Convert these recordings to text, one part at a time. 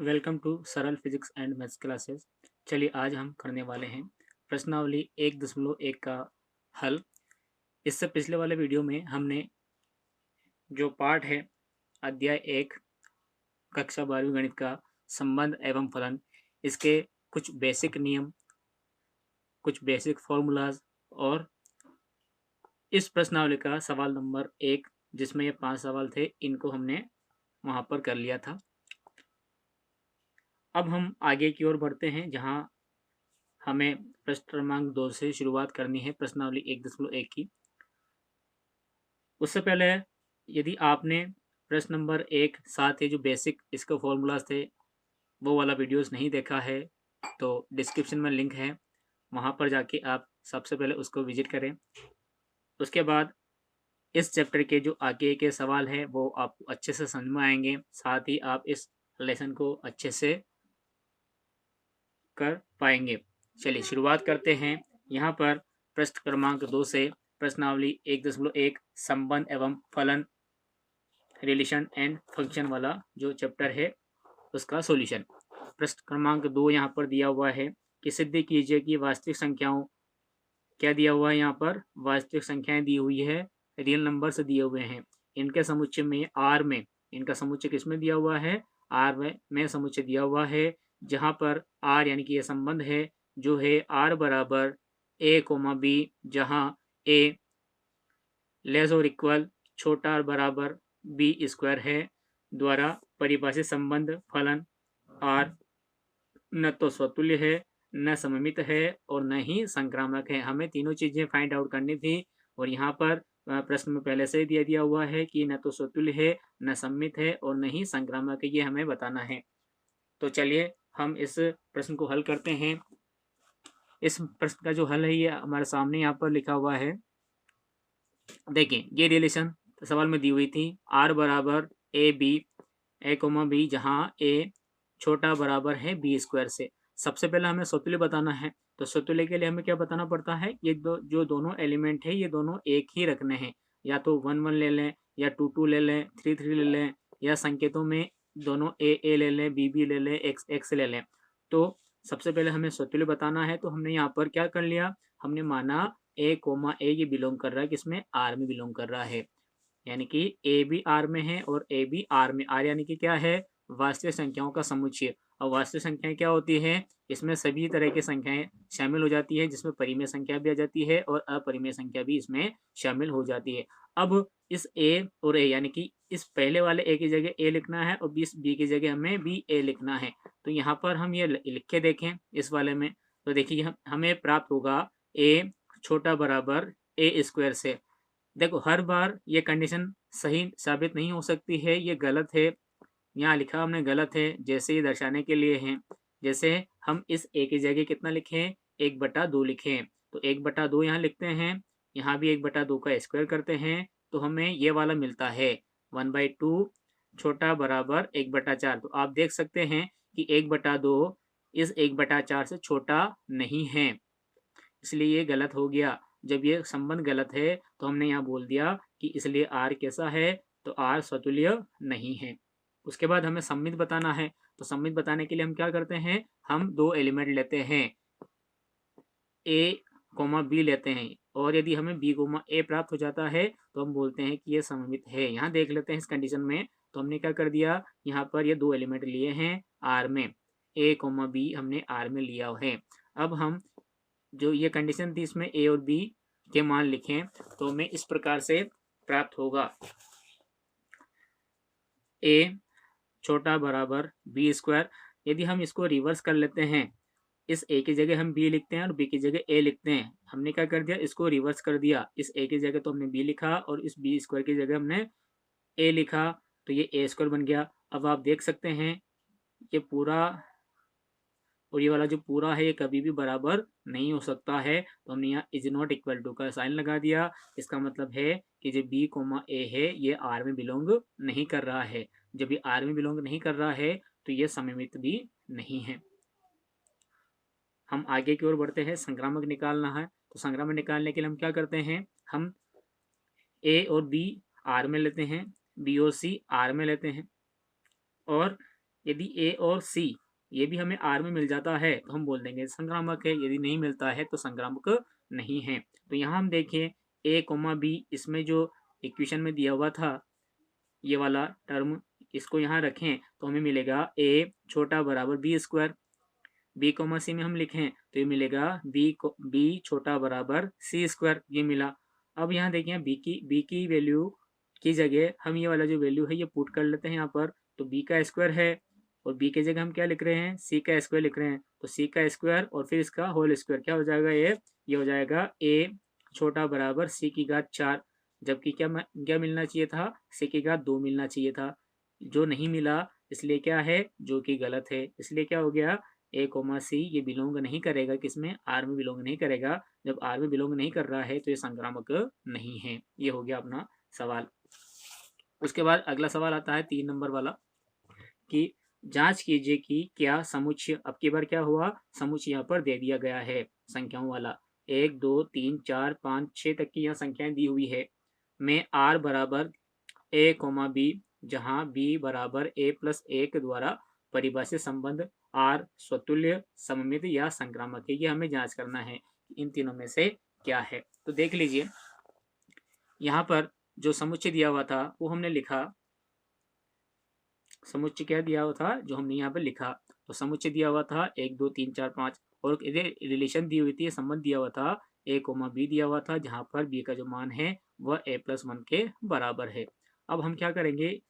Welcome to सरल physics and maths classes. चलिए आज हम करने वाले हैं प्रश्नावली 1.1 का हल। इससे पिछले वाले वीडियो में हमने जो पार्ट है अध्याय 1 कक्षा 12वीं गणित का संबंध एवं फलन, इसके कुछ बेसिक नियम, कुछ बेसिक फॉर्मूलाज और इस प्रश्नावली का सवाल नंबर 1 जिसमें ये 5 सवाल थे, इनको हमने वहां पर कर लिया था। अब हम आगे की ओर बढ़ते हैं जहां हमें प्रश्न क्रमांक 2 से शुरुआत करनी है प्रश्नावली 1.1 की। उससे पहले यदि आपने प्रश्न नंबर 1 साथ ही जो बेसिक इसके फॉर्मूलाज थे वो वाला वीडियोस नहीं देखा है तो डिस्क्रिप्शन में लिंक है, वहां पर जाके आप सबसे पहले उसको विजिट करें। उसके बाद इस चैप्टर के जो आगे के सवाल है वो आपको अच्छे से समझ में आएंगे, साथ ही आप इस लेसन को अच्छे से कर पाएंगे। चलिए शुरुआत करते हैं। यहाँ पर प्रश्न क्रमांक 2 से प्रश्नावली 1.1 संबंध एवं फलन, रिलेशन एंड फंक्शन वाला जो चैप्टर है उसका सॉल्यूशन। प्रश्न क्रमांक 2 यहाँ पर दिया हुआ है कि सिद्ध कीजिए कि वास्तविक संख्याओं, क्या दिया हुआ है यहाँ पर, वास्तविक संख्याएं दी हुई है, रियल नंबर से दिए हुए हैं, इनके समुच्चय में आर में, इनका समुच्चय किसमें दिया हुआ है, आर में समुच्चय दिया हुआ है, जहां पर आर यानी कि ये संबंध है जो है आर बराबर ए कोमा बी, जहां ए लेस और इक्वल छोटा और बराबर बी स्क्वायर है, द्वारा परिभाषित संबंध फलन आर न तो स्वतुल्य है, न सममित है और न ही संक्रामक है। हमें तीनों चीजें फाइंड आउट करनी थी और यहाँ पर प्रश्न में पहले से ही दिया हुआ है कि न तो स्वतुल्य है, न सममित है और न ही संक्रामक है, ये हमें बताना है। तो चलिए हम इस प्रश्न को हल करते हैं। इस प्रश्न का जो हल है ये हमारे सामने यहाँ पर लिखा हुआ है। देखिए ये रिलेशन सवाल में दी हुई थी, आर बराबर A B, A comma B, जहाँ ए छोटा बराबर है बी स्क्वायर से। सबसे पहले हमें स्वतुल्य बताना है, तो स्वतुल्य के लिए हमें क्या बताना पड़ता है, ये जो दोनों एलिमेंट है ये दोनों एक ही रखने हैं, या तो 1 1 ले लें या 2 2 ले लें, 3 3 ले लें, या संकेतों में दोनों ए ले लें, बी ले लें, एक्स एक्स ले लें। तो सबसे पहले हमें स्वतुल्य बताना है, तो हमने यहाँ पर क्या कर लिया, हमने माना ए कोमा ए ये बिलोंग कर रहा है किसमें, आर में बिलोंग कर रहा है, यानी कि ए भी आर में है और ए भी आर में। आर यानी कि क्या है, वास्तविक संख्याओं का समुच्चय। और वास्तविक संख्याएं क्या होती है, इसमें सभी तरह की संख्याएं शामिल हो जाती है, जिसमें परिमेय संख्या भी आ जाती है और अपरिमेय संख्या भी इसमें शामिल हो जाती है। अब इस ए और ए यानी कि इस पहले वाले ए की जगह ए लिखना है और इस बी की जगह हमें बी ए लिखना है। तो यहाँ पर हम ये लिख के देखें इस वाले में, तो देखिए हमें प्राप्त होगा ए छोटा बराबर ए स्क्वायर से। देखो हर बार ये कंडीशन सही साबित नहीं हो सकती है, ये गलत है, यहाँ लिखा हमने गलत है, जैसे ये दर्शाने के लिए है। जैसे हम इस ए की जगह कितना लिखें, 1/2 लिखें, तो 1/2 यहाँ लिखते हैं, यहाँ भी 1/2 का स्क्वायर करते हैं, तो हमें ये वाला मिलता है 1/2 छोटा बराबर 1/4। तो आप देख सकते हैं कि 1/2 इस 1/4 से छोटा नहीं है, इसलिए ये गलत हो गया। जब ये संबंध गलत है तो हमने यहाँ बोल दिया कि इसलिए आर कैसा है, तो आर स्वतुल्य नहीं है। उसके बाद हमें सममित बताना है, तो सममित बताने के लिए हम क्या करते हैं, हम दो एलिमेंट लेते हैं, ए कोमा बी लेते हैं, और यदि हमें बी कोमा ए प्राप्त हो जाता है तो हम बोलते हैं कि ये सममित है। यहाँ देख लेते हैं इस कंडीशन में, तो हमने क्या कर दिया, यहाँ पर ये दो एलिमेंट लिए हैं आर में, ए कोमा बी हमने आर में लिया है। अब हम जो ये कंडीशन थी इसमें ए और बी के मान लिखें, तो हमें इस प्रकार से प्राप्त होगा, ए छोटा बराबर बी स्क्वायर। यदि हम इसको रिवर्स कर लेते हैं, इस ए की जगह हम बी लिखते हैं और बी की जगह ए लिखते हैं, हमने क्या कर दिया, इसको रिवर्स कर दिया, इस ए की जगह तो हमने बी लिखा और इस बी स्क्वायर की जगह हमने ए लिखा, तो ये ए स्क्वायर बन गया। अब आप देख सकते हैं ये पूरा और ये वाला जो पूरा है ये कभी भी बराबर नहीं हो सकता है, तो हमने यहाँ इज नॉट इक्वल टू का साइन लगा दिया। इसका मतलब है कि जो बी कोमा ए है ये आर में बिलोंग नहीं कर रहा है। जब ये आर में बिलोंग नहीं कर रहा है तो ये सममित भी नहीं है। हम आगे की ओर बढ़ते हैं, संक्रामक निकालना है, तो संक्रामक निकालने के लिए हम क्या करते हैं, हम ए और बी आर में लेते हैं, बी और सी आर में लेते हैं, और यदि ए और सी ये भी हमें आर में मिल जाता है तो हम बोल देंगे संक्रामक है, यदि नहीं मिलता है तो संक्रामक नहीं है। तो यहाँ हम देखें ए कोमा बी, इसमें जो इक्वेशन में दिया हुआ था ये वाला टर्म, इसको यहाँ रखें तो हमें मिलेगा ए छोटा बराबर B square. B comma C में हम लिखें तो ये मिलेगा बी छोटा बराबर सी स्क्वायर, ये मिला। अब यहाँ देखिए बी की वैल्यू की जगह हम ये वाला जो वैल्यू है ये पुट कर लेते हैं यहाँ पर। तो बी का स्क्वायर है और बी की जगह हम क्या लिख रहे हैं, सी का स्क्वायर लिख रहे हैं। तो सी का स्क्वायर और फिर इसका होल स्क्वायर क्या हो जाएगा, ये हो जाएगा ए छोटा बराबर सी की घात 4। जबकि क्या मिलना चाहिए था, सी की घात 2 मिलना चाहिए था, जो नहीं मिला, इसलिए क्या है, जो कि गलत है। इसलिए क्या हो गया, ए कोमा सी ये बिलोंग नहीं करेगा, किसमें, आर में बिलोंग नहीं करेगा। जब आर में बिलोंग नहीं कर रहा है तो ये संक्रामक नहीं है। ये हो गया अपना सवाल। उसके बाद अगला सवाल आता है 3 नंबर वाला कि जांच कीजिए कि क्या समुच्चय, अब की बार क्या हुआ, समुच्चय यहाँ पर दे दिया गया है संख्याओं वाला, 1 2 3 4 5 6 तक की यहाँ संख्याएं दी हुई है। में आर बराबर ए कोमा बी, जहां बी बराबर ए प्लस 1 द्वारा परिभाषित संबंध आर स्वतुल्य सममित या संक्रामक है। ये हमें जांच करना है इन तीनों में से क्या है। तो देख लीजिए यहाँ पर जो समुच्चय दिया हुआ था वो हमने लिखा, समुच्चय क्या दिया हुआ था जो हमने यहाँ पर लिखा। तो समुच्चय दिया हुआ था 1 2 3 4 5 और रिलेशन दी हुई थी, संबंध दिया हुआ था ए कोमा बी दिया हुआ था, जहां पर बी का जो मान है वह ए प्लस 1 के बराबर है। अब हम क्या करेंगे,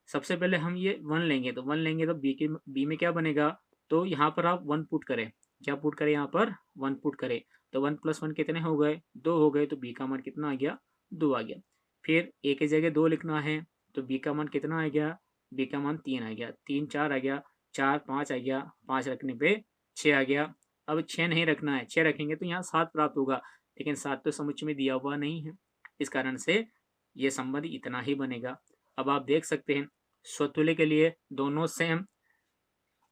सबसे पहले हम ये 1 लेंगे, तो 1 लेंगे तो बी में क्या बनेगा, तो यहाँ पर आप 1 पुट करें, क्या पुट करें, यहाँ पर 1 पुट करें। तो 1 प्लस 1 कितने हो गए, 2 हो गए। तो बी का मान कितना आ गया, 2 आ गया। फिर ए की जगह 2 लिखना है, तो बी का मान कितना आ गया, बी का मान 3 आ गया, 3 4 आ गया, 4 5 आ गया, 5 रखने पे 6 आ गया। अब 6 नहीं रखना है, 6 रखेंगे तो यहाँ 7 प्राप्त होगा, लेकिन 7 तो समुच्चय में दिया हुआ नहीं है, इस कारण से ये संबंध इतना ही बनेगा। अब आप देख सकते हैं स्वतुल्य के लिए दोनों सेम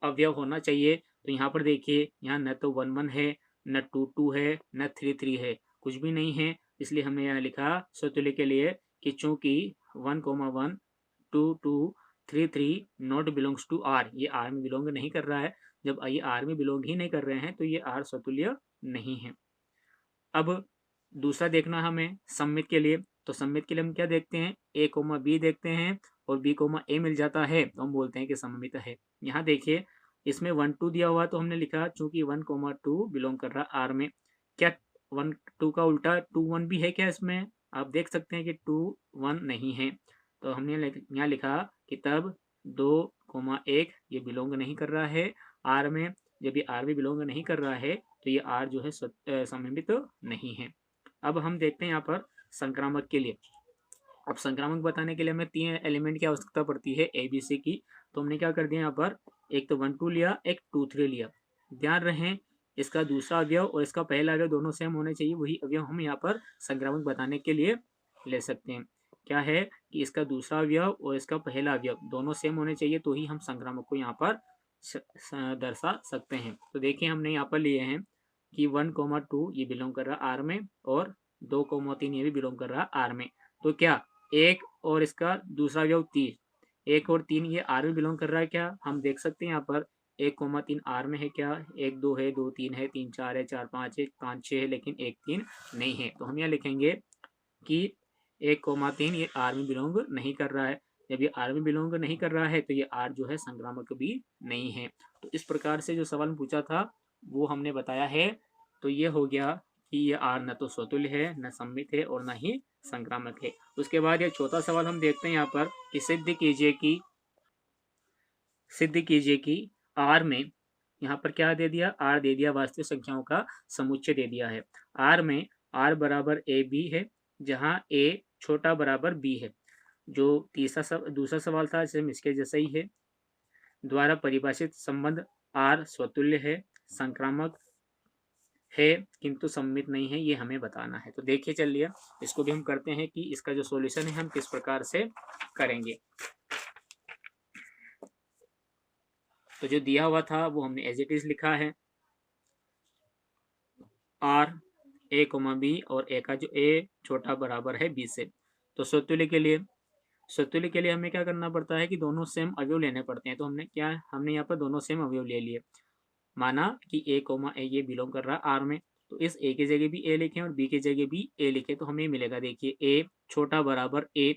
अवयव होना चाहिए। तो यहाँ पर देखिए, यहाँ न तो 1 1 है, न 2 2 है, न 3 3 है, कुछ भी नहीं है। इसलिए हमने यहाँ लिखा स्वतुल्य के लिए कि चूंकि 1 1 2 2 3 3 नॉट बिलोंग्स टू आर, ये आर में बिलोंग नहीं कर रहा है। जब ये आर में बिलोंग ही नहीं कर रहे हैं तो ये आर स्वतुल्य नहीं है। अब दूसरा देखना हमें सममित के लिए, तो सममित के लिए हम क्या देखते हैं, ए कोमा बी देखते हैं और बी कोमा ए मिल जाता है तो हम बोलते हैं कि सममित है। यहाँ देखिए इसमें 1 2 दिया हुआ तो हमने लिखा चूंकि 1 2 बिलोंग कर रहा आर में। क्या 1 2 का उल्टा 2 1 भी है क्या इसमें, आप देख सकते हैं कि 2 1 नहीं है। तो हमने यहाँ लिखा कि तब 2 1 ये बिलोंग नहीं कर रहा है आर में। जब ये आर में बिलोंग नहीं कर रहा है तो ये आर जो है सममित नहीं है। अब हम देखते हैं यहाँ पर संक्रामक के लिए। अब संक्रामक बताने के लिए हमें 3 एलिमेंट की आवश्यकता पड़ती है ए बी सी की। तो हमने क्या कर दिया यहाँ पर, एक तो 1 2 लिया, एक 2 3 लिया। ध्यान रहे इसका दूसरा अवयव और इसका पहला अवयव दोनों सेम होने चाहिए, वही अवयव हम यहाँ पर संक्रामक बताने के लिए ले सकते हैं। क्या है कि इसका दूसरा अवयव और इसका पहला अवयव दोनों सेम होने चाहिए, तो ही हम संक्रामक को यहाँ पर दर्शा सकते हैं। तो देखिए हमने यहाँ पर लिए हैं कि 1 2 ये बिलोंग कर रहा आर में और 2 3 ये भी बिलोंग कर रहा आर में। तो क्या एक और इसका दूसरा अवयव 3, 1 और 3 ये आर में बिलोंग कर रहा है क्या, हम देख सकते हैं यहाँ पर 1 3 आर में है क्या, 1 2 है, 2 3 है, 3 4 है, 4 5 है, 5 6 है, लेकिन 1 3 नहीं है। तो हम यहाँ लिखेंगे कि 1 3 ये आर में बिलोंग नहीं कर रहा है। जब ये आर में बिलोंग नहीं कर रहा है तो ये आर जो है संक्रामक भी नहीं है। तो इस प्रकार से जो सवाल पूछा था वो हमने बताया है। तो ये हो गया कि ये आर न तो स्वतुल्य है, न सममित है और न ही संक्रामक है। उसके बाद ये चौथा सवाल हम देखते हैं यहाँ पर कि सिद्ध कीजिए कि आर में, यहाँ पर क्या दे दिया, आर दे दिया, वास्तविक संख्याओं का समुच्चय दे दिया है। आर में आर बराबर ए बी है, जहाँ ए छोटा बराबर बी है। जो दूसरा सवाल था सेम इसके जैसा ही है। द्वारा परिभाषित संबंध आर स्वतुल्य है, संक्रामक है किंतु सममित नहीं है, ये हमें बताना है। तो देखिए चलिए इसको भी हम करते हैं कि इसका जो सॉल्यूशन है हम किस प्रकार से करेंगे। तो जो दिया हुआ था वो हमने एज इट इज लिखा है, आर ए कोमा बी और ए का जो ए छोटा बराबर है बी से। तो स्वतुल्य के लिए स्वतुल्य के लिए हमें क्या करना पड़ता है कि दोनों सेम अवयव लेने पड़ते हैं। तो हमने यहाँ पर दोनों सेम अवयव ले लिए। माना कि ए कोमा ए ये बिलोंग कर रहा है आर में, तो इस ए की जगह भी ए लिखें और बी की जगह भी ए लिखें, तो हमें मिलेगा। देखिए ए छोटा बराबर ए।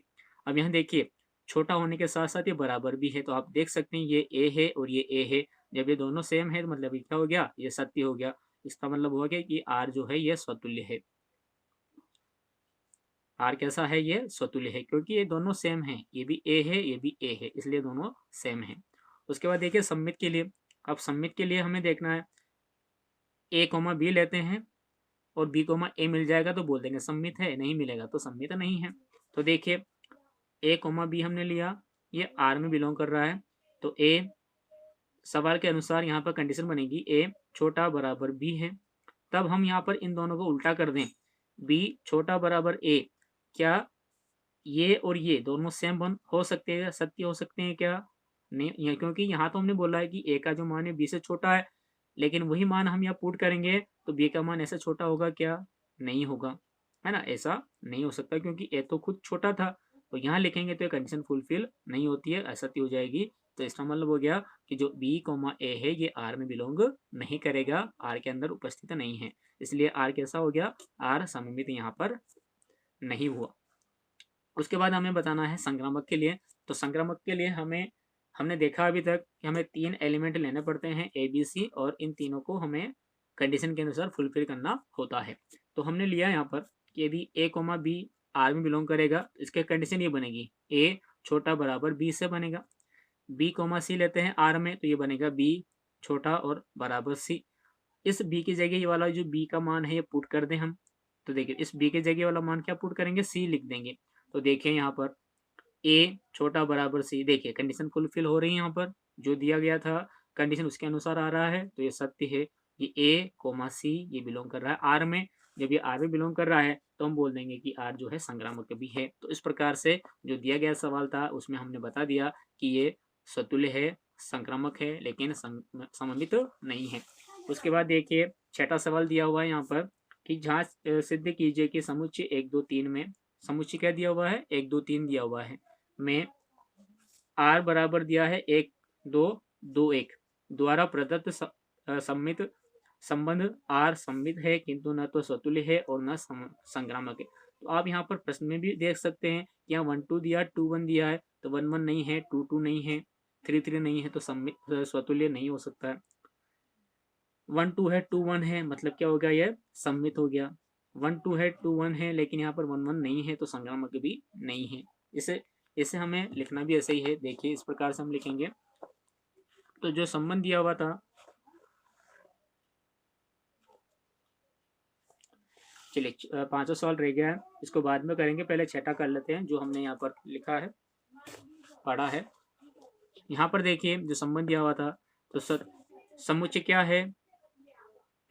अब यहाँ देखिए छोटा होने के साथ साथ ये बराबर भी है, तो आप देख सकते हैं ये ए है और ये ए है। जब ये दोनों सेम है तो मतलब ये क्या हो गया, ये सत्य हो गया। इसका मतलब हो गया कि आर जो है ये स्वतुल्य है। आर कैसा है, ये स्वतुल्य है, क्योंकि ये दोनों सेम हैं। ये भी ए है, ये भी ए है, इसलिए दोनों सेम है। उसके बाद देखिए सममित के लिए। अब सममित के लिए हमें देखना है, ए कोमा बी लेते हैं और बी कोमा ए मिल जाएगा तो बोल देंगे सममित है, नहीं मिलेगा तो सममित नहीं है। तो देखिए ए कोमा बी हमने लिया, ये आर में बिलोंग कर रहा है, तो ए सवाल के अनुसार यहाँ पर कंडीशन बनेगी ए छोटा बराबर बी है। तब हम यहाँ पर इन दोनों को उल्टा कर दें, बी छोटा बराबर ए, क्या ये और ये दोनों सेम बन हो सकते हैं, सत्य हो सकते हैं क्या? नहीं, क्योंकि यहाँ तो हमने बोला है कि ए का जो मान है बी से छोटा है, लेकिन वही मान हम यहाँ पुट करेंगे तो बी का मान ऐसे छोटा होगा क्या? नहीं होगा, है ना। ऐसा नहीं हो सकता क्योंकि ए तो खुद छोटा था। तो यहाँ लिखेंगे तो ये कंडीशन फुलफिल नहीं होती है, असत्य हो जाएगी। तो इसका मतलब हो गया कि जो बी कोमा ए है ये आर में बिलोंग नहीं करेगा, आर के अंदर उपस्थित नहीं है। इसलिए आर कैसा हो गया, आर सममित यहाँ पर नहीं हुआ। उसके बाद हमें बताना है संक्रामक के लिए। तो संक्रामक के लिए हमने देखा अभी तक कि हमें 3 एलिमेंट लेने पड़ते हैं ए बी सी, और इन तीनों को हमें कंडीशन के अनुसार फुलफिल करना होता है। तो हमने लिया यहाँ पर कि यदि ए कोमा बी आर में बिलोंग करेगा तो इसके कंडीशन ये बनेगी, ए छोटा बराबर बी से बनेगा। बी कोमा सी लेते हैं आर में, तो ये बनेगा बी छोटा और बराबर सी। इस बी की जगह ये वाला जो बी का मान है ये पुट कर दें हम। तो देखिए इस बी के जगह वाला मान क्या पुट करेंगे, सी लिख देंगे। तो देखिए यहाँ पर ए छोटा बराबर सी, देखिए कंडीशन फुलफिल हो रही है। यहाँ पर जो दिया गया था कंडीशन उसके अनुसार आ रहा है, तो ये सत्य है। ये ए कोमा सी ये बिलोंग कर रहा है आर में। जब ये आर में बिलोंग कर रहा है तो हम बोल देंगे कि आर जो है संक्रामक भी है। तो इस प्रकार से जो दिया गया सवाल था उसमें हमने बता दिया कि ये स्वतुल्य है, संक्रामक है, लेकिन सममित नहीं है। उसके बाद देखिए छठा सवाल दिया हुआ है यहाँ पर कि जांच सिद्ध कीजिए कि समुच्चय 1 2 3 में, समुच्चय क्या दिया हुआ है, 1 2 3 दिया हुआ है, में आर बराबर दिया है 1 2 2 1 द्वारा प्रदत्त सम्मित संबंध आर सम्मित है किंतु न तो स्वतुल्य है और न संक्रामक है। तो आप यहाँ पर प्रश्न में भी देख सकते हैं, यहाँ 1 2 दिया, 2 1 दिया है, तो 1 1 नहीं है, 2 2 नहीं है, 3 3 नहीं है, तो स्वतुल्य नहीं हो सकता है। 1 2 है, 2 1 है, मतलब क्या हो गया, ये सम्मित हो गया। 1 2 है, 2 1 है, लेकिन यहाँ पर 1 1 नहीं है, तो संक्रामक भी नहीं है। इसे इसे हमें लिखना भी ऐसे ही है। देखिए इस प्रकार से हम लिखेंगे। तो जो संबंध दिया हुआ था, चलिए 5वां सवाल रह गया है, इसको बाद में करेंगे, पहले छठा कर लेते हैं जो हमने यहाँ पर लिखा है, पढ़ा है। यहाँ पर देखिए जो संबंध दिया हुआ था, तो समुच्चय क्या है,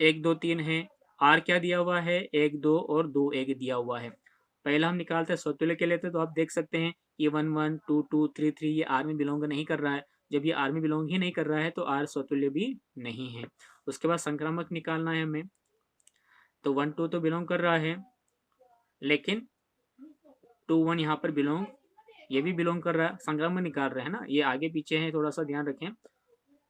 1 2 3 है। आर क्या दिया हुआ है, 1 2 और 2 1 दिया हुआ है। पहला हम निकालते हैं स्वतुल्य के लेते, तो आप देख सकते हैं ये 1 1 2 2 3 3 ये आर में बिलोंग नहीं कर रहा है। जब ये आर में बिलोंग ही नहीं कर रहा है तो आर स्वतुल्य भी नहीं है। उसके बाद संक्रामक निकालना है हमें। तो 1 2 तो बिलोंग कर रहा है, लेकिन 2 1 यहाँ पर बिलोंग, ये भी बिलोंग कर रहा है। संक्रामक निकाल रहे हैं ना, ये आगे पीछे है, थोड़ा सा ध्यान रखें।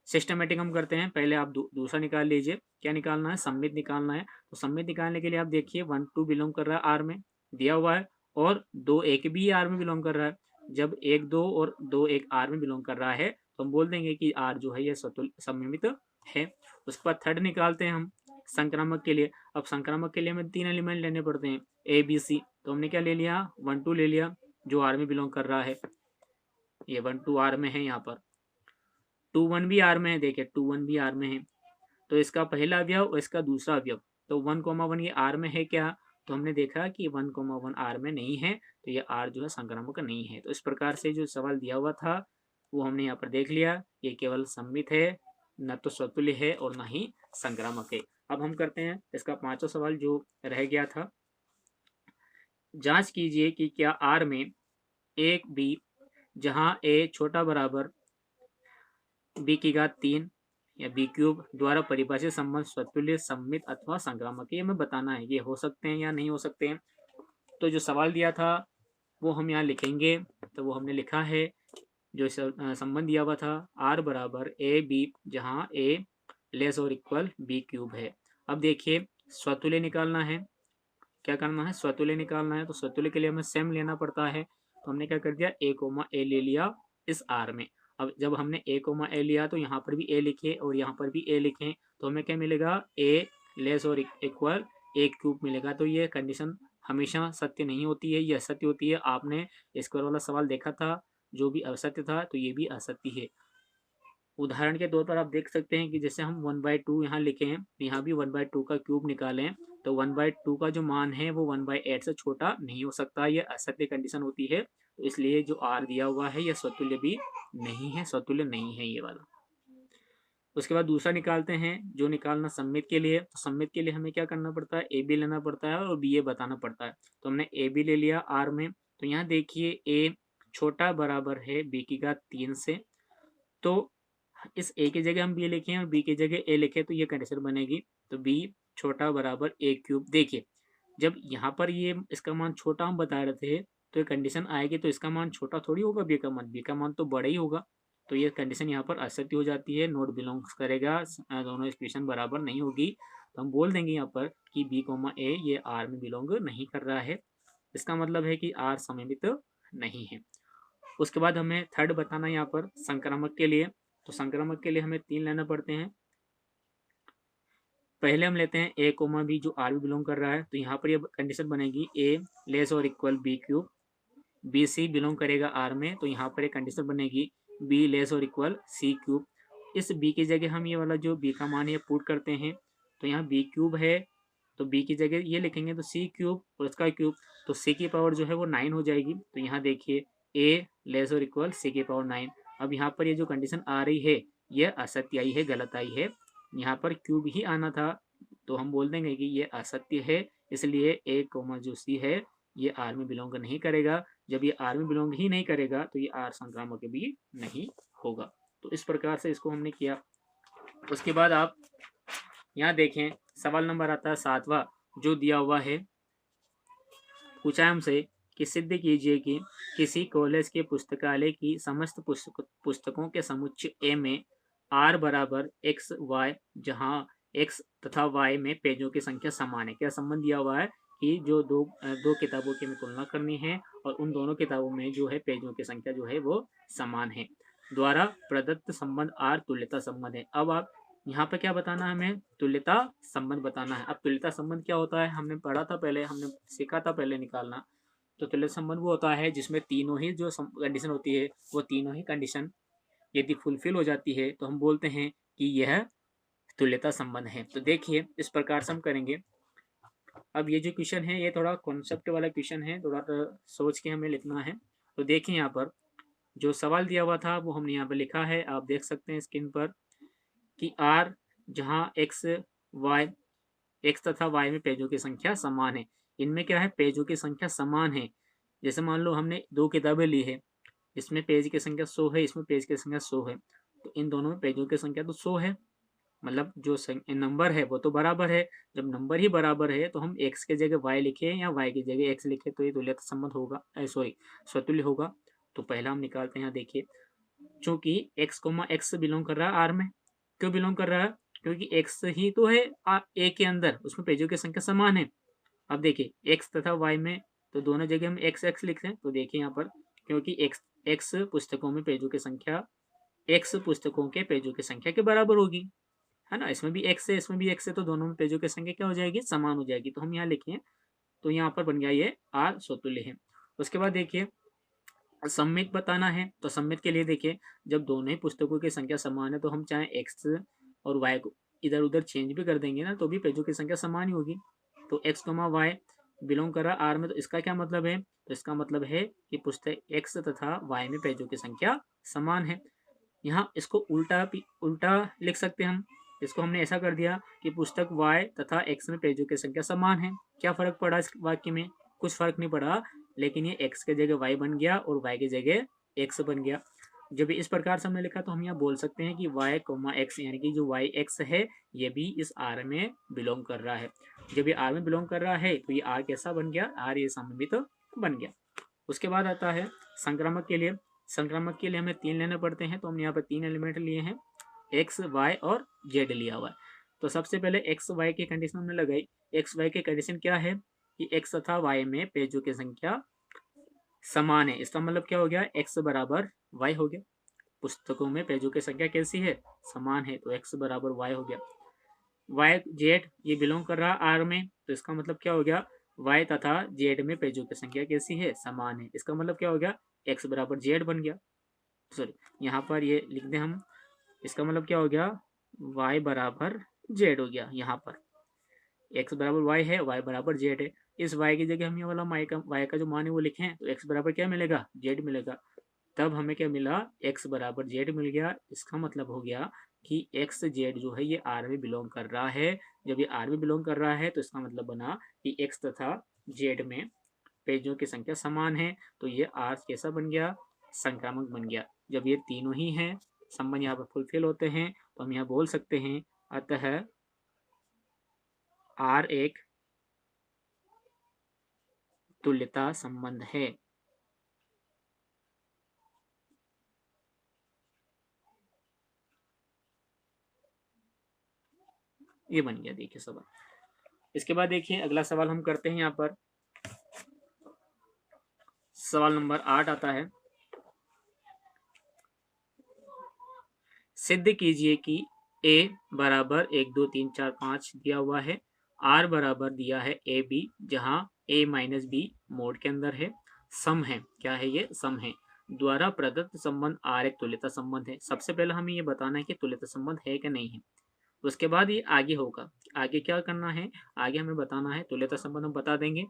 सिस्टमेटिक हम करते हैं, पहले आप दूसरा निकाल लीजिए। क्या निकालना है, सम्मित निकालना है। तो सम्मित निकालने के लिए आप देखिए 1 2 बिलोंग कर रहा है आर में, दिया हुआ है, और 2 1 भी आर में बिलोंग कर रहा है। जब 1 2 और 2 1 आर में बिलोंग कर रहा है तो हम बोल देंगे कि आर जो है ये सममित है। उसके बाद थर्ड निकालते हैं हम संक्रामक के लिए। अब संक्रामक के लिए हमें 3 एलिमेंट लेने पड़ते हैं, ए बी सी। तो हमने क्या ले लिया, 1 2 ले लिया जो आर में बिलोंग कर रहा है, ये 1 2 आर में है। यहाँ पर 2 1 भी आर में है, देखिए 2 1 भी आर में है। तो इसका पहला अवयव और इसका दूसरा अवयव, तो 1 1 ये आर में है क्या, तो हमने देखा कि 1 1 आर में नहीं है, तो ये आर जो है संक्रामक नहीं है। तो इस प्रकार से जो सवाल दिया हुआ था वो हमने यहाँ पर देख लिया, ये केवल सम्मित है, न तो स्वतुल्य है और न ही संक्रामक है। अब हम करते हैं इसका 5वां सवाल जो रह गया था। जांच कीजिए कि क्या आर में एक बी जहां ए छोटा बराबर बी की घात 3 या बी क्यूब द्वारा परिभाषित संबंध स्वतुल्य, सम्मित अथवा संक्रामक, ये हमें बताना है, ये हो सकते हैं या नहीं हो सकते हैं। तो जो सवाल दिया था वो हम यहाँ लिखेंगे। तो वो हमने लिखा है, जो संबंध दिया हुआ था R बराबर ए बी, जहाँ ए लेस और इक्वल बी क्यूब है। अब देखिए स्वतुल्य निकालना है। क्या करना है? स्वतुल्य निकालना है। तो स्वतुल्य के लिए हमें सेम लेना पड़ता है। तो हमने क्या कर दिया, ए कोमा ए ले लिया इस आर में। अब जब हमने ए कोमा ए लिया तो यहाँ पर भी ए लिखे और यहाँ पर भी ए लिखे, तो हमें क्या मिलेगा, ए लेस और इक्वल ए क्यूब मिलेगा। तो ये कंडीशन हमेशा सत्य नहीं होती है, ये असत्य होती है। आपने स्क्वायर वाला सवाल देखा था, जो भी असत्य था तो ये भी असत्य है। उदाहरण के तौर पर आप देख सकते हैं कि जैसे हम 1/2 यहाँ लिखे हैं, यहाँ भी 1/2 का क्यूब निकालें तो 1/2 का जो मान है वो 1/8 से छोटा नहीं हो सकता। ये असत्य कंडीशन होती है। तो इसलिए जो आर दिया हुआ है यह स्वतुल्य भी नहीं है, स्वतुल्य नहीं है ये वाला। उसके बाद दूसरा निकालते हैं, जो निकालना सममित के लिए। तो सममित के लिए हमें क्या करना पड़ता है, ए बी लेना पड़ता है और बी ए बताना पड़ता है। तो हमने ए बी ले लिया आर में। तो यहाँ देखिए ए छोटा बराबर है बी की घात 3 से। तो इस ए की जगह हम बी लिखें और बी की जगह ए लिखें तो ये कंडीशन बनेगी। तो बी छोटा बराबर ए क्यूब। देखिए जब यहाँ पर ये इसका मान छोटा हम बता रहे थे, तो ये कंडीशन आएगी तो इसका मान छोटा थोड़ी होगा, बी का मान तो बड़ा ही होगा। तो ये कंडीशन यहाँ पर असत्य हो जाती है, नोट बिलोंग्स करेगा, दोनों इक्वेशन बराबर नहीं होगी। तो हम बोल देंगे यहाँ पर कि बी कोमा ए ये आर में बिलोंग नहीं कर रहा है। इसका मतलब है कि आर सममित नहीं है। उसके बाद हमें थर्ड बताना है यहाँ पर संक्रामक के लिए। तो संक्रामक के लिए हमें 3 लेना पड़ते हैं। पहले हम लेते हैं ए कोमा बी, जो आर भी बिलोंग कर रहा है। तो यहाँ पर ये कंडीशन बनेगी ए लेस और equal B cube. B C belong करेगा आर में, तो यहाँ पर एक कंडीशन बनेगी बी लेस और इक्वल सी क्यूब। इस बी की जगह हम ये वाला जो बी का मान है पुट करते हैं। तो यहाँ बी क्यूब है, तो बी की जगह ये लिखेंगे तो सी क्यूब और उसका क्यूब, तो सी की पावर जो है वो 9 हो जाएगी। तो यहाँ देखिए ए लेस और इक्वल सी की पावर 9। अब यहाँ पर ये जो कंडीशन आ रही है ये असत्य आई है, गलत आई है। यहाँ पर क्यूब ही आना था, तो हम बोल देंगे कि ये असत्य है। इसलिए ए कोमा जो सी है ये आर में बिलोंग नहीं करेगा। जब ये आर में बिलोंग ही नहीं करेगा तो ये आर संक्रामक भी नहीं होगा। तो इस प्रकार से इसको हमने किया। उसके बाद आप यहाँ देखें, सवाल नंबर आता है 7वां, जो दिया हुआ है। पूछा है हमसे कि सिद्ध कीजिए कि किसी कॉलेज के पुस्तकालय की समस्त पुस्तकों के समुच्चय ए में आर बराबर एक्स वाई, जहाँ एक्स तथा वाई में पेजों की संख्या समान है। क्या संबंध दिया हुआ है कि जो दो किताबों की हमें तुलना करनी है और उन दोनों किताबों में जो है पेजों की संख्या जो है वो समान है। द्वारा प्रदत्त संबंध आर तुल्यता संबंध है। अब आप यहाँ पे क्या बताना है, हमें तुल्यता संबंध बताना है। अब तुल्यता संबंध क्या होता है, हमने पढ़ा था पहले, हमने सीखा था पहले निकालना। तो तुल्यता संबंध वो होता है जिसमें तीनों ही जो कंडीशन होती है वो तीनों ही कंडीशन यदि फुलफिल हो जाती है तो हम बोलते हैं कि यह तुल्यता संबंध है। तो देखिए इस प्रकार से हम करेंगे। अब ये जो क्वेश्चन है ये थोड़ा कॉन्सेप्ट वाला क्वेश्चन है, थोड़ा सोच के हमें लिखना है। तो देखिए यहाँ पर जो सवाल दिया हुआ था वो हमने यहाँ पर लिखा है, आप देख सकते हैं स्क्रीन पर कि आर जहाँ एक्स तथा वाई में पेजों की संख्या समान है। इनमें क्या है, पेजों की संख्या समान है। जैसे मान लो हमने 2 किताबें ली है, इसमें पेज की संख्या 100 है, इसमें पेज की संख्या 100 है। तो इन दोनों में पेजों की संख्या तो 100 है, मतलब जो नंबर है वो तो बराबर है। जब नंबर ही बराबर है तो हम एक्स की जगह वाई लिखे या वाई की जगह एक्स लिखे तो ये तुल्यता संबंध होगा, सॉरी स्वतुल्य होगा। तो पहला हम निकालते हैं। यहाँ देखिए चूंकि एक्स कोमा एक्स बिलोंग कर रहा है आर में। क्यों बिलोंग कर रहा है, क्योंकि एक्स ही तो है ए के अंदर, उसमें पेजों की संख्या समान है। अब देखिए एक्स तथा वाई में तो दोनों जगह हम एक्स एक्स लिखते हैं। तो देखिए यहाँ पर क्योंकि एक्स पुस्तकों में पेजों की संख्या एक्स पुस्तकों के पेजों की संख्या के बराबर होगी, है ना। इसमें भी एक्स है, इसमें भी एक्स है, तो दोनों में पेजों की संख्या क्या हो जाएगी, समान हो जाएगी। तो हम यहाँ लिखें तो यहाँ पर बन गया ये आर स्वतुल्य है। उसके बाद देखिए सम्मित बताना है। तो सम्मित के लिए देखिए जब दोनों ही पुस्तकों की संख्या समान है तो हम चाहे एक्स और वाई को इधर उधर चेंज भी कर देंगे ना तो भी पेजों की संख्या समान ही होगी। तो एक्स कोमा वाई बिलोंग कर रहा आर में, तो इसका क्या मतलब है, तो इसका मतलब है कि पुस्तक एक्स तथा वाई में पेजों की संख्या समान है। यहाँ इसको उल्टा लिख सकते हैं हम। इसको हमने ऐसा कर दिया कि पुस्तक वाई तथा एक्स में पेजों की संख्या समान है। क्या फर्क पड़ा इस वाक्य में, कुछ फर्क नहीं पड़ा, लेकिन ये एक्स के जगह वाई बन गया और वाई की जगह एक्स बन गया। जब इस प्रकार से हमने लिखा तो हम यहाँ बोल सकते हैं कि वाई कोमा एक्स, यानी कि जो वाई एक्स है ये भी इस आर में बिलोंग कर रहा है। जब ये आर में बिलोंग कर रहा है तो ये आर कैसा बन गया, आर ये सममित बन गया। उसके बाद आता है संक्रामक के लिए। संक्रामक के लिए हमें 3 लेने पड़ते हैं, तो हमने यहाँ पर 3 एलिमेंट लिए हैं, एक्स वाई और जेड लिया हुआ है। तो सबसे पहले एक्स वाई की कंडीशन हमने लगाई। एक्स वाई की कंडीशन क्या है कि एक्स तथा वाई में पेजों की संख्या समान है। इसका मतलब क्या हो गया, एक्स बराबर वाई हो गया। पुस्तकों में पेजों की संख्या कैसी है, समान है, तो एक्स बराबर वाई हो गया। वाई जेड ये बिलोंग कर रहा है आर में, तो इसका मतलब क्या हो गया, वाई तथा जेड में पेजों की संख्या कैसी है, समान है। इसका मतलब क्या हो गया, एक्स बराबर जेड बन गया। सॉरी, यहाँ पर ये लिख दें हम, इसका मतलब क्या हो गया, वाई बराबर जेड हो गया। यहाँ पर एक्स बराबर वाई है, वाई बराबर जेड है। इस वाई की जगह हम ये वाला वाई का जो मान है वो लिखें, तो एक्स बराबर क्या मिलेगा, जेड मिलेगा। तब हमें क्या मिला, एक्स बराबर जेड मिल गया। इसका मतलब हो गया कि एक्स जेड जो है ये आर में बिलोंग कर रहा है। जब ये आर में बिलोंग कर रहा है तो इसका मतलब बना कि एक्स तथा जेड में पेजों की संख्या समान है, तो ये आर कैसा बन गया, संक्रामक बन गया। जब ये तीनों ही हैं, संबंध यहाँ पर फुलफिल होते हैं, तो हम यहाँ बोल सकते हैं अतः आर एक तुल्यता संबंध है। ये बन गया, देखिए सवाल। इसके बाद देखिए अगला सवाल हम करते हैं। यहाँ पर सवाल नंबर 8 आता है, सिद्ध कीजिए कि a बराबर 1 2 3 4 5 दिया हुआ है, r बराबर दिया है ए बी, जहां a माइनस बी मोड के अंदर है, सम है, क्या है ये, सम है, द्वारा प्रदत्त संबंध r एक तुल्यता संबंध है। सबसे पहले हमें ये बताना है कि तुल्यता संबंध है कि नहीं है। उसके बाद ये आगे होगा, आगे क्या करना है, आगे हमें बताना है, तुल्यता संबंध हम बता देंगे।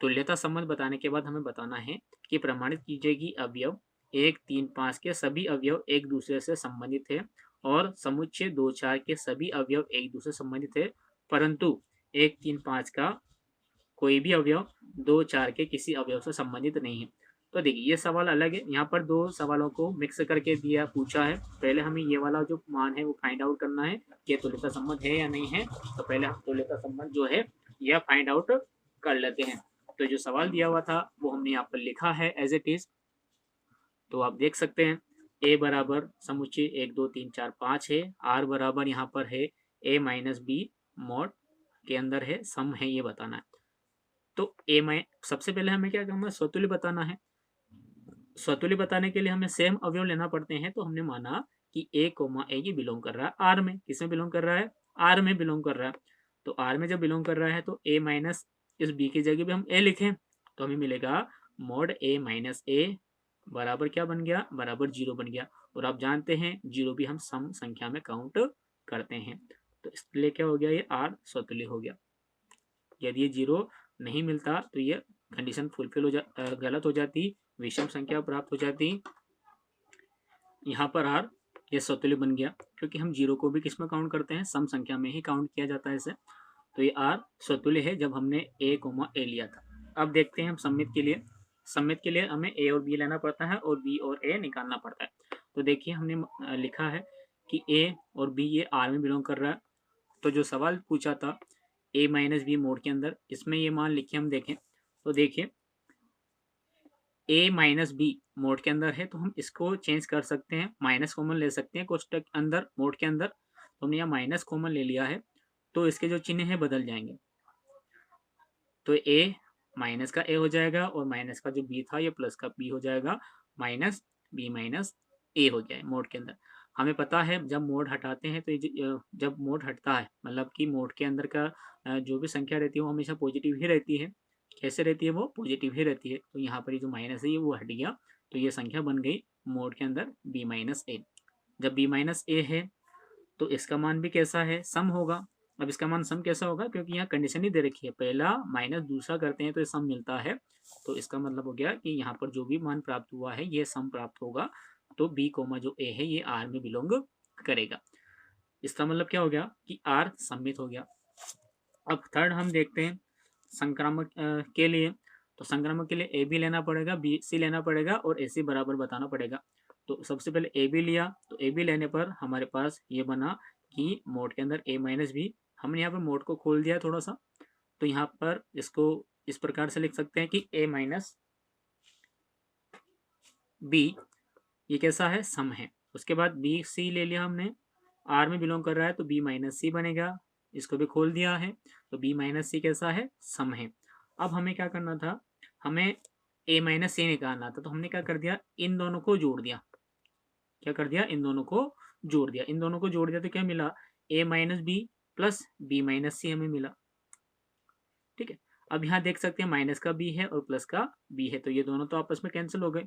तुल्यता संबंध बताने के बाद हमें बताना है कि प्रमाणित कीजिए कि अवयव 1 3 5 के सभी अवयव एक दूसरे से संबंधित है और समुच्चय 2 4 के सभी अवयव एक दूसरे से संबंधित है, परंतु 1 3 5 का कोई भी अवयव 2 4 के किसी अवयव से संबंधित नहीं है। तो देखिए ये सवाल अलग है, यहाँ पर दो सवालों को मिक्स करके दिया पूछा है। पहले हमें ये वाला जो मान है वो फाइंड आउट करना है कि तुल्यता संबंध है या नहीं है। तो पहले हम तुल्यता संबंध जो है यह फाइंड आउट कर लेते हैं। तो जो सवाल दिया हुआ था वो हमने यहाँ पर लिखा है एज इट इज। तो आप देख सकते हैं a बराबर समुच्चय 1 2 3 4 5 है, r बराबर यहाँ पर है a माइनस बी मॉड के अंदर है, सम है, ये बताना है। तो a माइ सबसे पहले हमें क्या करना है, स्वतुल्य बताना है। स्वतुल्य बताने के लिए हमें सेम अवयव लेना पड़ते हैं। तो हमने माना कि a कोमा ए ये बिलोंग कर रहा है आर में, किसमें बिलोंग कर रहा है, आर में बिलोंग कर रहा है। तो आर में जब बिलोंग कर रहा है तो a माइनस इस b की जगह भी हम a लिखें, तो हमें मिलेगा मॉड a माइनस a बराबर क्या बन गया, बराबर 0 बन गया। और आप जानते हैं 0 भी हम सम संख्या में काउंट करते हैं, तो इसलिए क्या हो गया, ये आर स्वतुल्य हो गया। यदि ये 0 नहीं मिलता तो ये कंडीशन फुलफिल हो गलत हो जाती, विषम संख्या प्राप्त हो जाती। यहाँ पर आर ये स्वतुल्य बन गया, क्योंकि हम 0 को भी किस में काउंट करते हैं, सम संख्या में ही काउंट किया जाता है इसे। तो ये आर स्वतुल्य है जब हमने a कोमा ए लिया था। अब देखते हैं हम सम्मित के लिए। सम्मित के लिए हमें a और b लेना पड़ता है और b और a निकालना पड़ता है। तो देखिए हमने लिखा है कि a और b ये r में बिलोंग कर रहा है। तो जो सवाल पूछा था a माइनस बी मोड के अंदर, इसमें ये मान लिखे हम देखें, तो देखिए a माइनस बी मोड के अंदर है, तो हम इसको चेंज कर सकते हैं, माइनस कॉमन ले सकते हैं कोष्टक के अंदर, मोड के अंदर। तो हमने यहाँ माइनस कॉमन ले लिया है, तो इसके जो चिन्ह है बदल जाएंगे। तो a माइनस का a हो जाएगा और माइनस का जो b था ये प्लस का b हो जाएगा, माइनस b माइनस a हो गया है मोड के अंदर। हमें पता है जब मोड हटाते हैं तो ये जब मोड हटता है मतलब कि मोड के अंदर का जो भी संख्या रहती है वो हमेशा पॉजिटिव ही रहती है। कैसे रहती है, वो पॉजिटिव ही रहती है। तो यहाँ पर ये जो माइनस है ये वो हट गया, तो ये संख्या बन गई मोड के अंदर b माइनस a। जब b माइनस a है तो इसका मान भी कैसा है, सम होगा। अब इसका मान सम कैसा होगा, क्योंकि यहाँ कंडीशन ही दे रखी है, पहला माइनस दूसरा करते हैं तो ये सम मिलता है। तो इसका मतलब हो गया कि यहाँ पर जो भी मान प्राप्त हुआ है ये सम प्राप्त होगा। तो बी कोमा जो ए है ये आर में बिलोंग करेगा। इसका मतलब क्या हो गया कि आर सम्मित हो गया। अब थर्ड हम देखते हैं संक्रामक के लिए। तो संक्रामक के लिए ए बी लेना पड़ेगा, बी सी लेना पड़ेगा और ए सी बराबर बताना पड़ेगा। तो सबसे पहले ए बी लिया, तो ए बी लेने पर हमारे पास ये बना कि मोड के अंदर a माइनस बी, हमने यहाँ पर मोड को खोल दिया थोड़ा सा। तो यहाँ पर इसको इस प्रकार से लिख सकते हैं कि a माइनस बी ये कैसा है, सम है। उसके बाद बी सी ले लिया हमने, आर में बिलोंग कर रहा है तो बी माइनस सी बनेगा, इसको भी खोल दिया है तो बी माइनस सी कैसा है, सम है। अब हमें क्या करना था, हमें ए माइनस सी निकालना था, तो हमने क्या कर दिया, इन दोनों को जोड़ दिया। क्या कर दिया, इन दोनों को जोड़ दिया। इन दोनों को जोड़ दिया तो क्या मिला, A minus B plus B minus C हमें मिला। ठीक है, अब यहाँ देख सकते हैं माइनस का बी है और प्लस का बी है, तो ये दोनों तो आपस में कैंसिल हो गए।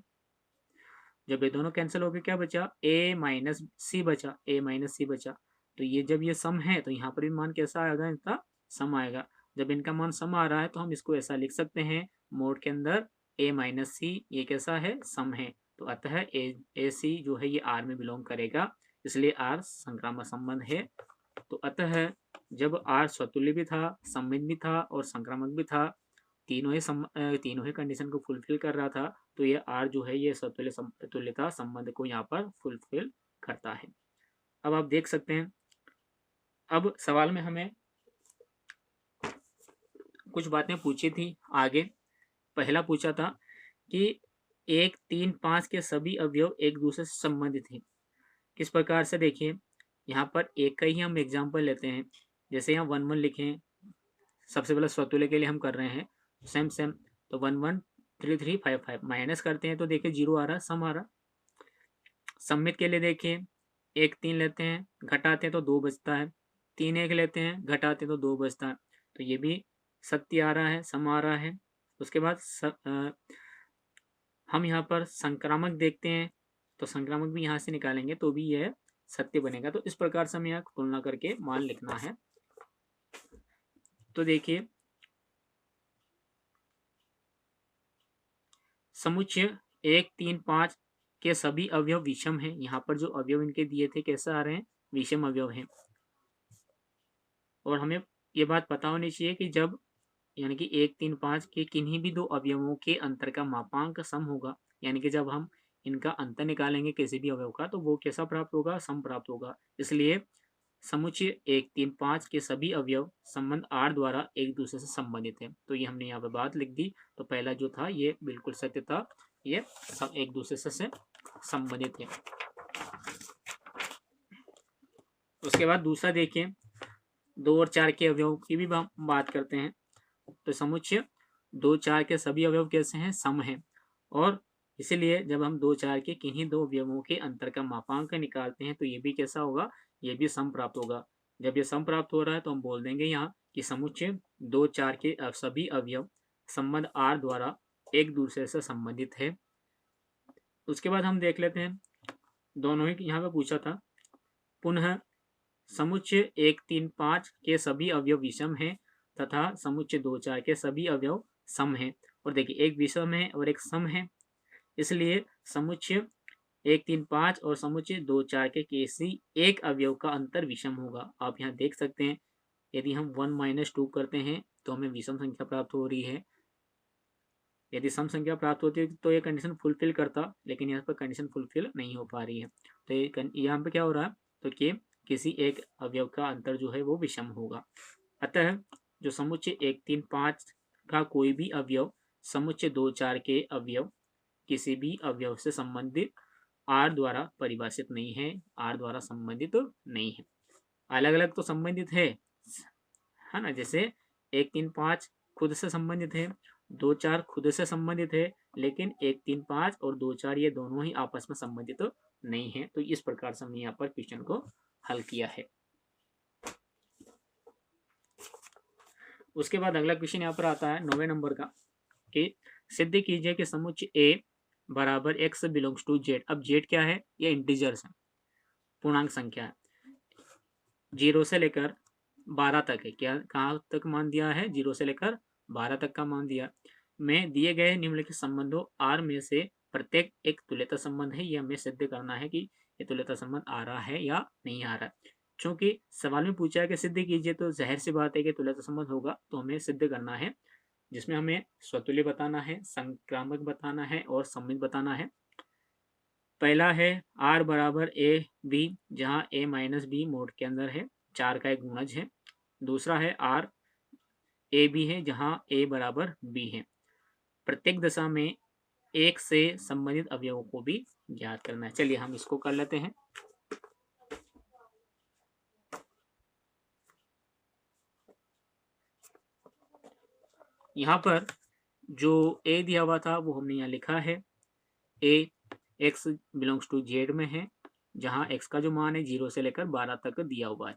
जब ये दोनों कैंसिल हो गए क्या बचा, ए माइनस सी बचा, ए माइनस सी बचा। तो ये जब ये सम है तो यहाँ पर भी मान कैसा आएगा, इनका सम आएगा। जब इनका मान सम आ रहा है तो हम इसको ऐसा लिख सकते हैं मोड के अंदर, ए माइनस सी ये कैसा है, सम है। तो अतः ए सी जो है ये आर में बिलोंग करेगा, इसलिए आर संक्रामक संबंध है। तो अतः जब आर स्वतुल्य भी था, सममित भी था और संक्रामक भी था, तीनों ही कंडीशन को फुलफिल कर रहा था, तो ये आर जो है ये तुल्यता संबंध को यहाँ पर फुलफिल करता है। अब आप देख सकते हैं, अब सवाल में हमें कुछ बातें पूछी थी आगे। पहला पूछा था कि 1, 3, 5 के सभी अवयव एक दूसरे से संबंधित हैं। किस प्रकार से, देखिए यहाँ पर एक का ही हम एग्जाम्पल लेते हैं। जैसे यहाँ 1 1 लिखे, सबसे पहले स्वतुल्य के लिए हम कर रहे हैं, सेम सेम, तो 1 1 3 3 5 5 माइनस करते हैं तो देखिए 0 आ रहा, सम आ रहा। सम्मित के लिए देखिए 1 3 लेते हैं, घटाते हैं तो 2 बचता है, 3 1 लेते हैं, घटाते हैं तो 2 बचता है, तो ये भी सत्य आ रहा है, सम आ रहा है। उसके बाद हम यहाँ पर संक्रामक देखते हैं, तो संक्रामक भी यहाँ से निकालेंगे तो भी यह सत्य बनेगा। तो इस प्रकार से हमें यहाँ तुलना करके मान लिखना है। तो देखिए समुच्चय 1 3 5 के सभी अवयव विषम हैं। यहाँ पर जो अवयव इनके दिए थे कैसे आ रहे हैं, विषम अवयव हैं। और हमें ये बात पता होनी चाहिए कि जब यानी कि 1 3 5 के किन्हीं भी दो अवयवों के अंतर का मापांक सम होगा, यानी कि जब हम इनका अंतर निकालेंगे किसी भी अवयव का तो वो कैसा प्राप्त होगा, सम प्राप्त होगा। इसलिए समुच्चय 1 3 5 के सभी अवयव संबंध आर द्वारा एक दूसरे से संबंधित है। तो ये हमने यहाँ पे बात लिख दी। तो पहला जो था ये बिल्कुल सत्य था, ये सब एक दूसरे से संबंधित है। उसके बाद दूसरा देखिए 2 और 4 के अवयव की भी हम बात करते हैं। तो समुच्चय 2 4 के सभी अवयव कैसे हैं, सम हैं। और इसीलिए जब हम 2 4 के किन्हीं दो अवयवों के अंतर का मापांक निकालते हैं तो ये भी कैसा होगा, ये भी सम प्राप्त होगा। जब ये सम प्राप्त हो रहा है तो हम बोल देंगे यहाँ कि समुच्चय 2 4 के सभी अवयव संबंध आर द्वारा एक दूसरे से संबंधित है। उसके बाद हम देख लेते हैं, दोनों ही यहाँ पे पूछा था, पुनः समुच्चय 1 3 5 के सभी अवयव विषम हैं तथा समुच्चय 2 4 के सभी अवयव सम हैं। और देखिए एक विषम है और एक सम है, इसलिए समुच्चय 1 3 5 और समुच्चय 2 4 के किसी एक अवयव का अंतर विषम होगा। आप यहाँ देख सकते हैं, यदि हम 1 - 2 करते हैं तो हमें विषम संख्या प्राप्त हो रही है। यदि सम संख्या प्राप्त होती है तो ये कंडीशन फुलफिल करता, लेकिन यहाँ पर कंडीशन फुलफिल नहीं हो पा रही है। तो ये यहाँ पे क्या हो रहा है, तो कि किसी एक अवयव का अंतर जो है वो विषम होगा। अतः जो समुच्चय 1 3 5 का कोई भी अवयव समुच्चय 2 4 के अवयव किसी भी अवयव से संबंधित आर द्वारा परिभाषित नहीं है, आर द्वारा संबंधित नहीं है। अलग अलग तो संबंधित है ना, जैसे 1 3 5 खुद से संबंधित है, 2 4 खुद से संबंधित है, लेकिन 1 3 5 और 2 4 ये दोनों ही आपस में संबंधित नहीं है। तो इस प्रकार से हमने यहाँ पर क्वेश्चन को हल किया है। उसके बाद अगला क्वेश्चन यहाँ पर आता है 9वें नंबर का, कि सिद्ध कीजिए कि समुच्चय ए बराबर एक्स बिलोंग्स टू जेड। अब जेड क्या है, ये इंटीजर्स है, पूर्णांक संख्या है, 0 से लेकर 12 तक है। क्या कहाँ तक मान दिया है, 0 से लेकर 12 तक का मान दिया। में दिए गए निम्नलिखित संबंधों आर में से प्रत्येक एक तुल्यता संबंध है। ये हमें सिद्ध करना है कि ये तुल्यता संबंध आ रहा है या नहीं आ रहा है। चूंकि सवाल में पूछा है कि सिद्ध कीजिए, तो जाहिर सी बात है कि तुल्यता संबंध होगा, तो हमें सिद्ध करना है, जिसमें हमें स्वतुल्य बताना है, संक्रामक बताना है और सममित बताना है। पहला है आर बराबर ए बी, जहाँ ए माइनस बी मोड के अंदर है, 4 का एक गुणज है। दूसरा है आर ए बी है, जहाँ ए बराबर बी है। प्रत्येक दशा में एक से संबंधित अवयवों को भी ज्ञात करना है। चलिए हम इसको कर लेते हैं। यहाँ पर जो ए दिया हुआ था वो हमने यहाँ लिखा है। ए एक्स बिलोंग्स टू जेड में है, जहाँ एक्स का जो मान है 0 से लेकर 12 तक दिया हुआ है।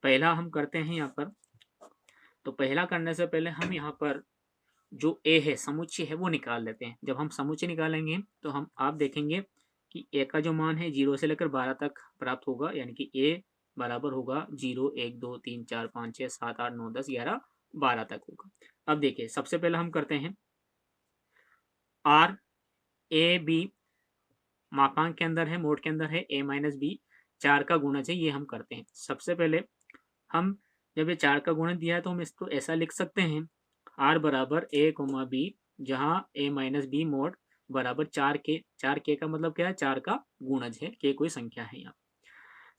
पहला हम करते हैं यहाँ पर। तो पहला करने से पहले हम यहाँ पर जो ए है समुच्चय है वो निकाल लेते हैं। जब हम समुच्चय निकालेंगे तो हम आप देखेंगे कि ए का जो मान है 0 से लेकर 12 तक प्राप्त होगा, यानी कि ए बराबर होगा 0 1 2 3 4 5 6 7 8 9 10 11 12 तक होगा। अब देखिए सबसे पहले हम करते हैं आर ए बी मापांक के अंदर है, मोड के अंदर है, ए माइनस बी 4 का गुणज है, ये हम करते हैं। सबसे पहले हम जब ये 4 का गुणज दिया है तो हम इसको ऐसा लिख सकते हैं आर बराबर ए कोमा बी, जहाँ ए माइनस बी मोड बराबर 4 के का मतलब क्या है, 4 का गुणज है, के कोई संख्या है यहाँ।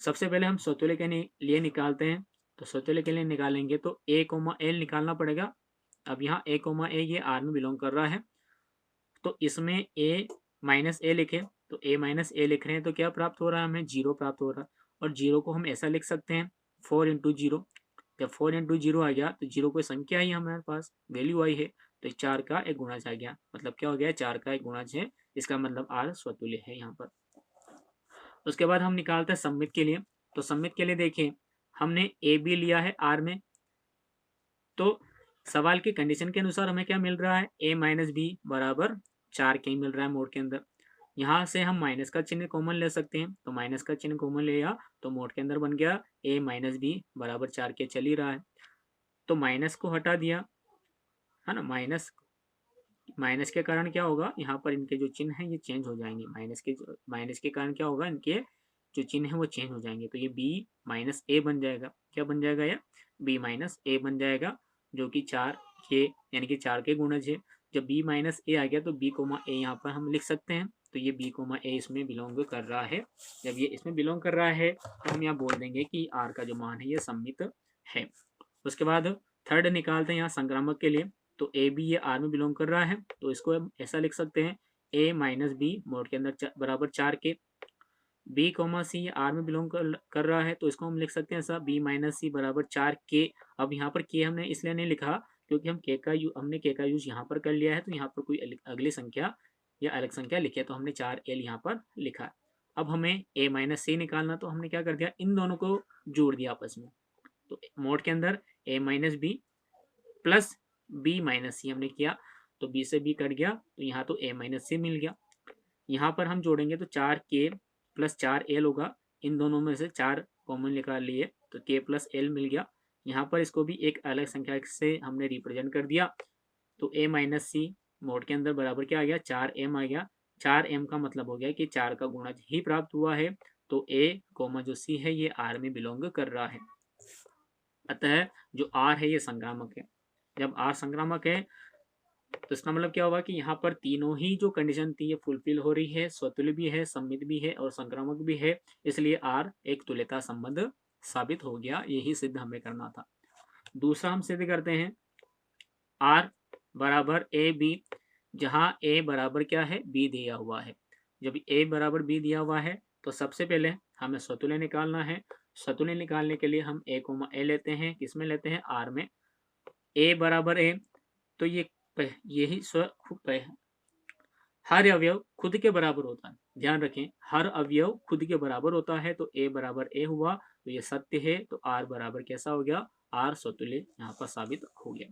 सबसे पहले हम स्वतुल्य के लिए निकालते हैं। तो स्वतुल्य के लिए निकालेंगे तो ए कोमा एल निकालना पड़ेगा। अब यहाँ ए कोमा ए ये आर में बिलोंग कर रहा है, तो इसमें ए माइनस ए लिखे, तो ए माइनस ए लिख रहे हैं तो क्या प्राप्त हो रहा है, हमें 0 प्राप्त हो रहा है। और 0 को हम ऐसा लिख सकते हैं 4 इंटू 0। जब 4 इंटू 0 आ गया तो 0 कोई संख्या ही हमारे पास वैल्यू आई है, तो 4 का एक गुणज आ गया। मतलब क्या हो गया, 4 का एक गुणज है, इसका मतलब आर स्वतुल्य है यहाँ पर। उसके बाद हम निकालते हैं सममित के लिए। तो सममित के लिए देखिए हमने ए बी लिया है आर में, तो सवाल की कंडीशन के अनुसार हमें क्या मिल रहा है, ए माइनस बी बराबर 4 के मिल रहा है मोड के अंदर। यहाँ से हम माइनस का चिन्ह कॉमन ले सकते हैं, तो माइनस का चिन्ह कॉमन लिया तो मोड के अंदर बन गया ए माइनस बी बराबर 4 के चल ही रहा है। तो माइनस को हटा दिया है ना, माइनस के कारण क्या होगा, यहाँ पर इनके जो चिन्ह है ये चेंज हो जाएंगे। माइनस के कारण क्या होगा, इनके जो चिन्ह है वो चेंज हो जाएंगे। तो ये बी माइनस ए बन जाएगा। क्या बन जाएगा, ये बी माइनस ए बन जाएगा, जो कि 4 के यानी कि 4 के गुणज है। जब बी माइनस ए आ गया तो बी कोमा ए यहाँ पर हम लिख सकते हैं। तो ये बी कोमा ए इसमें बिलोंग कर रहा है। जब ये इसमें बिलोंग कर रहा है तो हम यहाँ बोल देंगे कि आर का जो मान है ये सममित है। उसके बाद थर्ड निकालते हैं यहाँ संक्रामक के लिए। तो ए बी ये आर में बिलोंग कर रहा है, तो इसको हम ऐसा लिख सकते हैं ए माइनस बी मोड के अंदर बराबर 4 के। बी कॉमा सी ये आर में बिलोंग कर रहा है, तो इसको हम लिख सकते हैं ऐसा बी माइनस सी बराबर 4 के। अब यहाँ पर के हमने इसलिए नहीं लिखा क्योंकि हमने के का यूज यहाँ पर कर लिया है, तो यहाँ पर कोई अगली संख्या या अलग संख्या लिखे, तो हमने 4 एल यहाँ पर लिखा। अब हमें ए माइनस सी निकालना, तो हमने क्या कर दिया, इन दोनों को जोड़ दिया आपस में। तो मोड के अंदर A minus B plus B minus C हमने किया, तो बी से बी कट गया, तो यहाँ तो ए माइनस सी मिल गया। यहाँ पर हम जोड़ेंगे तो 4 के प्लस 4 एल होगा। इन दोनों में से 4 कॉमन निकाल लिए तो के प्लस एल मिल गया। यहाँ पर इसको भी एक अलग संख्या से हमने रिप्रेजेंट कर दिया, तो ए माइनस सी मोड के अंदर बराबर क्या आ गया, 4 एम आ गया। 4 एम का मतलब हो गया कि 4 का गुणज ही प्राप्त हुआ है, तो ए कोमा जो सी है ये आर में बिलोंग कर रहा है। अतः जो आर है ये संक्रामक है। जब आर संक्रामक है तो इसका मतलब क्या होगा कि यहाँ पर तीनों ही जो कंडीशन थी ये फुलफिल हो रही है, स्वतुल्य भी है, सममित भी है और संक्रामक भी है, इसलिए आर एक तुल्यता संबंध साबित हो गया। यही सिद्ध हमें करना था। दूसरा हम सिद्ध करते हैं आर बराबर ए बी, जहाँ ए बराबर क्या है, बी दिया हुआ है। जब ए बराबर बी दिया हुआ है तो सबसे पहले हमें स्वतुल्य निकालना है। स्वतुल्य निकालने के लिए हम ए कोमा ए लेते हैं, किसमें लेते हैं, आर में। ए बराबर ए, तो यही हर अवयव खुद के बराबर होता है। ध्यान रखें, हर अवयव खुद के बराबर होता है, तो ए बराबर ए हुआ, तो ये सत्य है। तो आर बराबर कैसा हो गया, आर स्वतुल्य यहाँ पर साबित हो गया।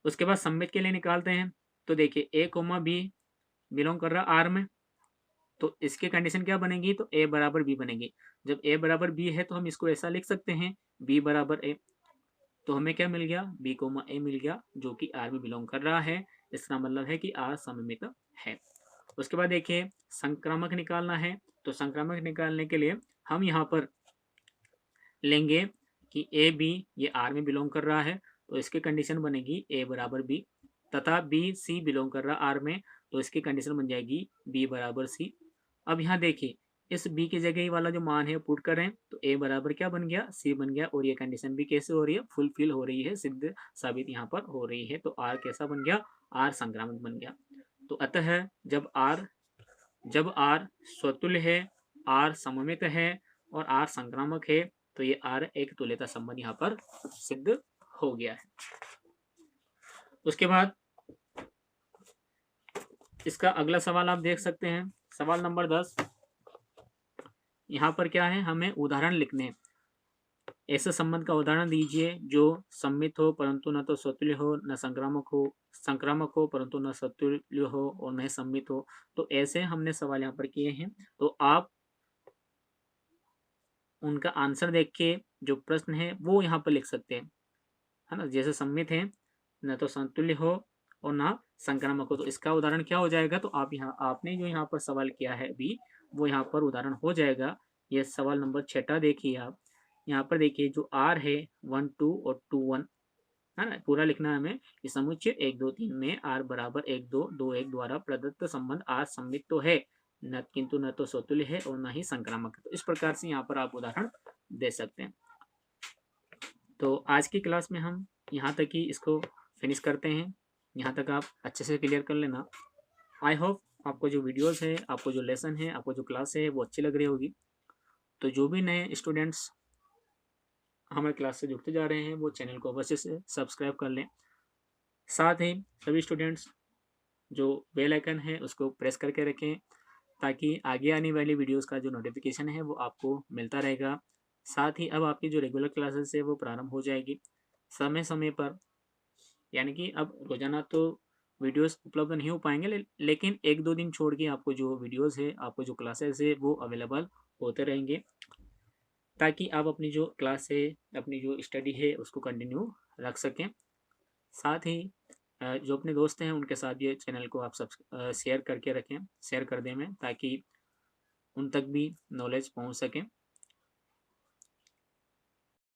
उसके बाद सममित के लिए निकालते हैं। तो देखिए ए कोमा बी बिलोंग कर रहा आर में, तो इसकी कंडीशन क्या बनेगी, तो ए बराबर बी बनेगी। जब ए बराबर बी है तो हम इसको ऐसा लिख सकते हैं बी बराबर ए, तो हमें क्या मिल गया, बी कोमा ए मिल गया, जो कि आर में बिलोंग कर रहा है। इसका मतलब है कि आर सममित है। उसके बाद देखिए संक्रामक निकालना है। तो संक्रामक निकालने के लिए हम यहाँ पर लेंगे कि ए बी ये आर में बिलोंग कर रहा है, तो इसकी कंडीशन बनेगी ए बराबर बी, तथा बी सी बिलोंग कर रहा आर में, तो इसकी कंडीशन बन जाएगी बी बराबर सी। अब यहाँ देखिए इस बी की जगह वाला जो मान है पुट करें, तो ए बराबर क्या बन गया, सी बन गया। और ये कंडीशन भी कैसे हो रही है, फुलफिल हो रही है, सिद्ध साबित यहाँ पर हो रही है। तो आर कैसा बन गया, आर संक्रामक बन गया। तो अतः जब R स्वतुल्य है, R सममित है और R संक्रामक है, तो ये R एक तुल्यता संबंध यहाँ पर सिद्ध हो गया है। उसके बाद इसका अगला सवाल आप देख सकते हैं, सवाल नंबर 10। यहाँ पर क्या है, हमें उदाहरण लिखने हैं। ऐसे संबंध का उदाहरण दीजिए जो सम्मित हो परंतु न तो स्वतुल्य हो न संक्रामक हो परंतु न स्वतुल्य हो और न सम्मित हो। तो ऐसे हमने सवाल यहाँ पर किए हैं। तो आप उनका आंसर देख के जो प्रश्न है वो यहाँ पर लिख सकते हैं, है ना। जैसे सम्मित है, न तो समतुल्य हो और ना संक्रामक हो, तो इसका उदाहरण क्या हो जाएगा। तो आपने जो यहाँ पर सवाल किया है अभी, वो यहाँ पर उदाहरण हो जाएगा। ये सवाल नंबर 6 देखिए आप। यहाँ पर देखिए जो R है 1 2 और 2 1, है ना, पूरा लिखना है हमें। इस समुच्चय 1 2 3 में R बराबर 1 2 2 1 द्वारा प्रदत्त संबंध R सम्मित तो है, न किंतु न तो स्वतुल्य है और न ही संक्रामक है। तो इस प्रकार से यहाँ पर आप उदाहरण दे सकते हैं। तो आज की क्लास में हम यहाँ तक ही इसको फिनिश करते हैं। यहाँ तक आप अच्छे से क्लियर कर लेना। आई होप आपको जो वीडियोस है, आपको जो लेसन है, आपको जो क्लास है वो अच्छी लग रही होगी। तो जो भी नए स्टूडेंट्स हमारे क्लास से जुड़ते जा रहे हैं वो चैनल को अवश्य से सब्सक्राइब कर लें। साथ ही सभी स्टूडेंट्स जो बेल आइकन है उसको प्रेस करके रखें, ताकि आगे आने वाली वीडियोस का जो नोटिफिकेशन है वो आपको मिलता रहेगा। साथ ही अब आपकी जो रेगुलर क्लासेस है वो प्रारंभ हो जाएगी समय समय पर, यानी कि अब रोजाना तो वीडियोस उपलब्ध नहीं हो पाएंगे, लेकिन 1 2 दिन छोड़ के आपको जो वीडियोस है, आपको जो क्लासेस है वो अवेलेबल होते रहेंगे, ताकि आप अपनी जो क्लास है, अपनी जो स्टडी है उसको कंटिन्यू रख सकें। साथ ही जो अपने दोस्त हैं उनके साथ ये चैनल को आप सब शेयर करके रखें, शेयर कर दें में, ताकि उन तक भी नॉलेज पहुंच सके।